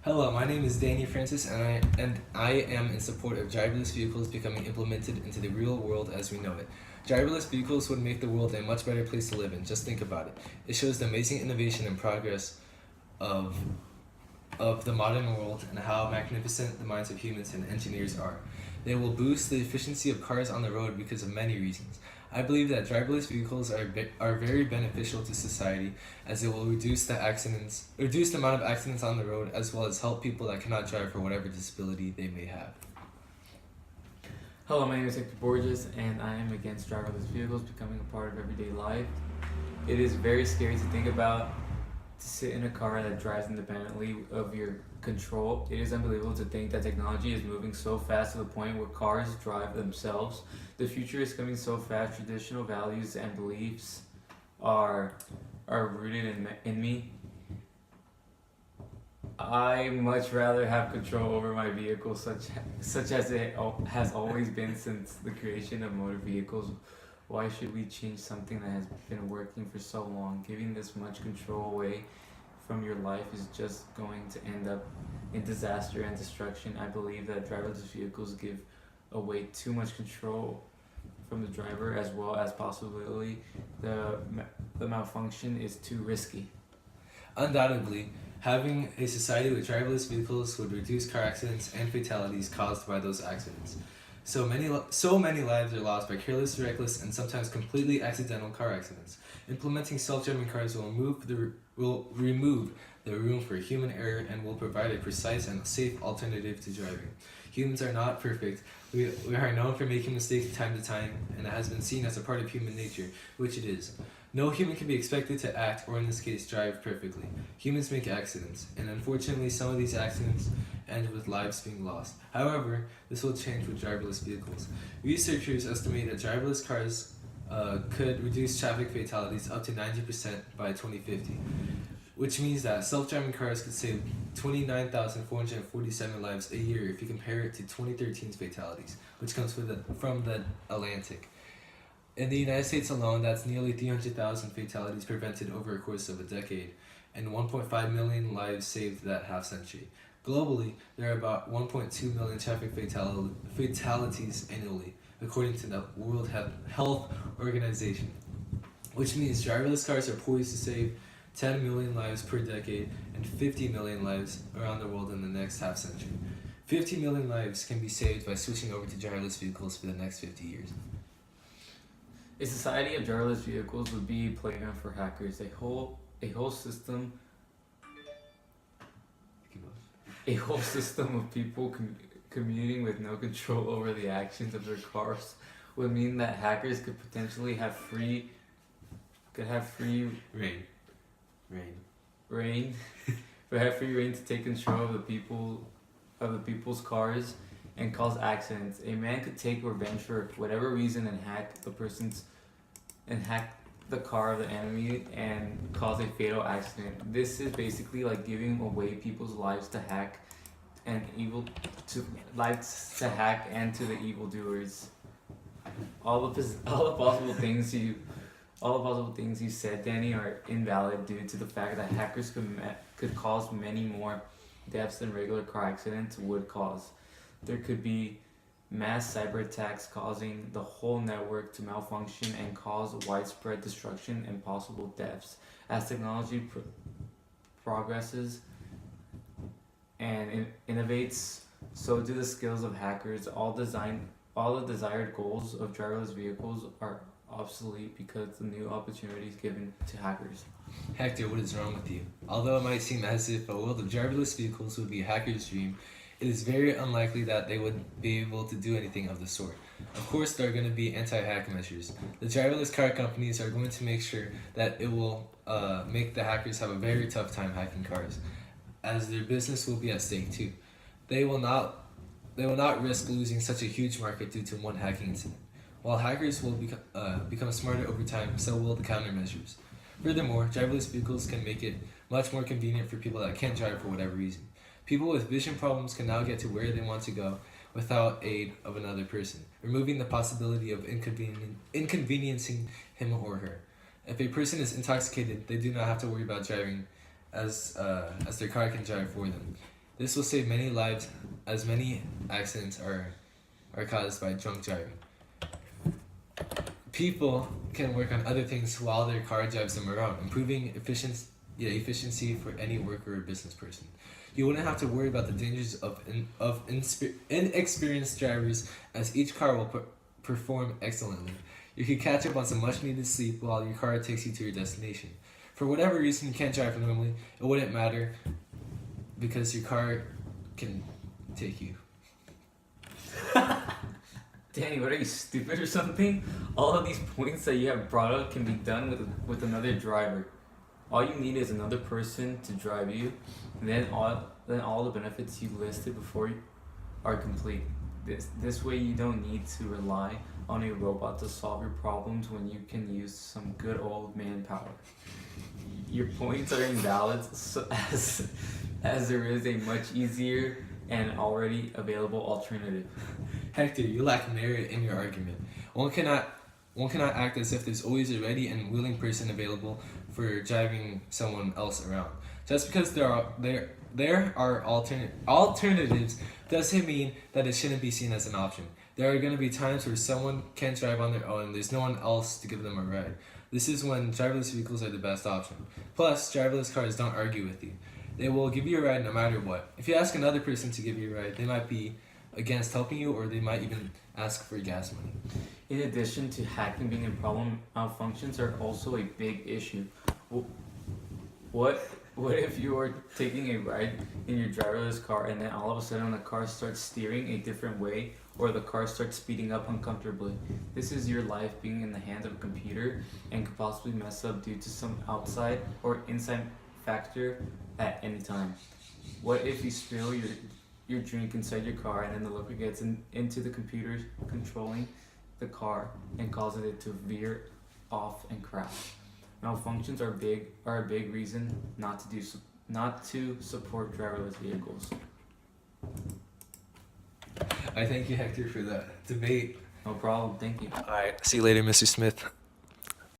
Hello, my name is Danny Francis, and I am in support of driverless vehicles becoming implemented into the real world as we know it. Driverless vehicles would make the world a much better place to live in. Just think about it. It shows the amazing innovation and progress of of the modern world and how magnificent the minds of humans and engineers are. They will boost the efficiency of cars on the road because of many reasons. I believe that driverless vehicles are very beneficial to society as it will reduce the amount of accidents on the road as well as help people that cannot drive for whatever disability they may have. Hello, my name is Hector Borges, and I am against driverless vehicles becoming a part of everyday life. It is very scary to think about to sit in a car that drives independently of your control. It is unbelievable to think that technology is moving so fast to the point where cars drive themselves. The future is coming so fast. Traditional values and beliefs are rooted in me. I much rather have control over my vehicle, such as it has always been since the creation of motor vehicles. Why should we change something that has been working for so long? Giving this much control away from your life is just going to end up in disaster and destruction. I believe that driverless vehicles give away too much control from the driver, as well as possibly the malfunction is too risky. Undoubtedly, having a society with driverless vehicles would reduce car accidents and fatalities caused by those accidents. So many lives are lost by careless, reckless, and sometimes completely accidental car accidents. Implementing self-driving cars will remove the room for human error and will provide a precise and safe alternative to driving. Humans are not perfect. We are known for making mistakes from time to time, and it has been seen as a part of human nature, which it is. No human can be expected to act, or in this case, drive perfectly. Humans make accidents, and unfortunately some of these accidents end with lives being lost. However, this will change with driverless vehicles. Researchers estimate that driverless cars could reduce traffic fatalities up to 90% by 2050, which means that self-driving cars could save 29,447 lives a year if you compare it to 2013's fatalities, which comes from the Atlantic. In the United States alone, that's nearly 300,000 fatalities prevented over a course of a decade, and 1.5 million lives saved that half century. Globally, there are about 1.2 million traffic fatalities annually, according to the World Health Organization, which means driverless cars are poised to save 10 million lives per decade and 50 million lives around the world in the next half century. 50 million lives can be saved by switching over to driverless vehicles for the next 50 years. A society of driverless vehicles would be a playground for hackers. A whole system of people commuting with no control over the actions of their cars would mean that hackers could potentially have free Rain. would have free reign to take control of the people's cars and cause accidents. A man could take revenge for whatever reason and hack the car of the enemy and cause a fatal accident. This is basically like giving away people's lives to hack and to the evildoers. All the possible things you said, Danny, are invalid due to the fact that hackers could cause many more deaths than regular car accidents would cause. There could be mass cyber attacks causing the whole network to malfunction and cause widespread destruction and possible deaths. As technology progresses and innovates, so do the skills of hackers. All the desired goals of driverless vehicles are obsolete because the new opportunities given to hackers. Hector, what is wrong with you? Although it might seem as if a world of driverless vehicles would be a hacker's dream, it is very unlikely that they would be able to do anything of the sort. Of course, there are going to be anti-hack measures. The driverless car companies are going to make sure that it will make the hackers have a very tough time hacking cars, as their business will be at stake too. They will not risk losing such a huge market due to one hacking incident. While hackers will become smarter over time, so will the countermeasures. Furthermore, driverless vehicles can make it much more convenient for people that can't drive for whatever reason. People with vision problems can now get to where they want to go without aid of another person, removing the possibility of inconveniencing him or her. If a person is intoxicated, they do not have to worry about driving as their car can drive for them. This will save many lives, as many accidents are caused by drunk driving. People can work on other things while their car drives them around, improving efficiency for any worker or business person. You wouldn't have to worry about the dangers of inexperienced drivers, as each car will perform excellently. You can catch up on some much needed sleep while your car takes you to your destination. For whatever reason you can't drive normally, it wouldn't matter because your car can take you. Danny, what are you, stupid or something? All of these points that you have brought up can be done with another driver. All you need is another person to drive you, and then all the benefits you listed before are complete. This way you don't need to rely on a robot to solve your problems when you can use some good old manpower. Your points are invalid as there is a much easier and already available alternative. Hector, you lack merit in your argument. One cannot act as if there's always a ready and willing person available for driving someone else around. Just because there are alternatives doesn't mean that it shouldn't be seen as an option. There are going to be times where someone can't drive on their own and there's no one else to give them a ride. This is when driverless vehicles are the best option. Plus, driverless cars don't argue with you. They will give you a ride no matter what. If you ask another person to give you a ride, they might be against helping you, or they might even ask for gas money. In addition to hacking being a problem, malfunctions are also a big issue. What if you are taking a ride in your driverless car and then all of a sudden the car starts steering a different way, or the car starts speeding up uncomfortably? This is your life being in the hands of a computer and could possibly mess up due to some outside or inside factor at any time. What if you spill your drink inside your car and then the liquid gets into the computer controlling the car and causes it to veer off and crash? Malfunctions are a big reason not to support driverless vehicles. I thank you, Hector, for that debate. No problem. Thank you. Alright, see you later, Mr. Smith.